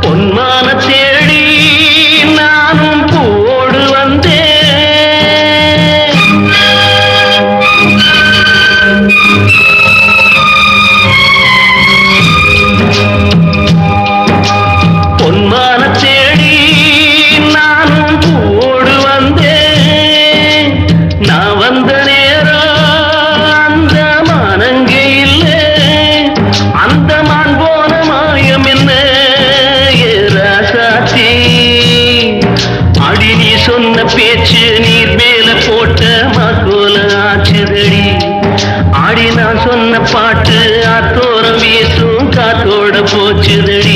பொன்மான தேடி நானும் பூவோடு வந்தேன். பொன்மான தேடி நானும் பூவோடு வந்தேன். நான் வந்த நேரம் அந்த மானங்கே இல்லை. அந்த மான் போன மாயம் என்ன ராசாத்தி? அடி நீ சொன்ன பேச்சு நீர் மேல போட்ட மாக்கோல ஆச்சுதடி. ஆடி நான் சொன்ன பாட்டு ஆத்தோரம் வீசும் காத்தோட போச்சுதடி.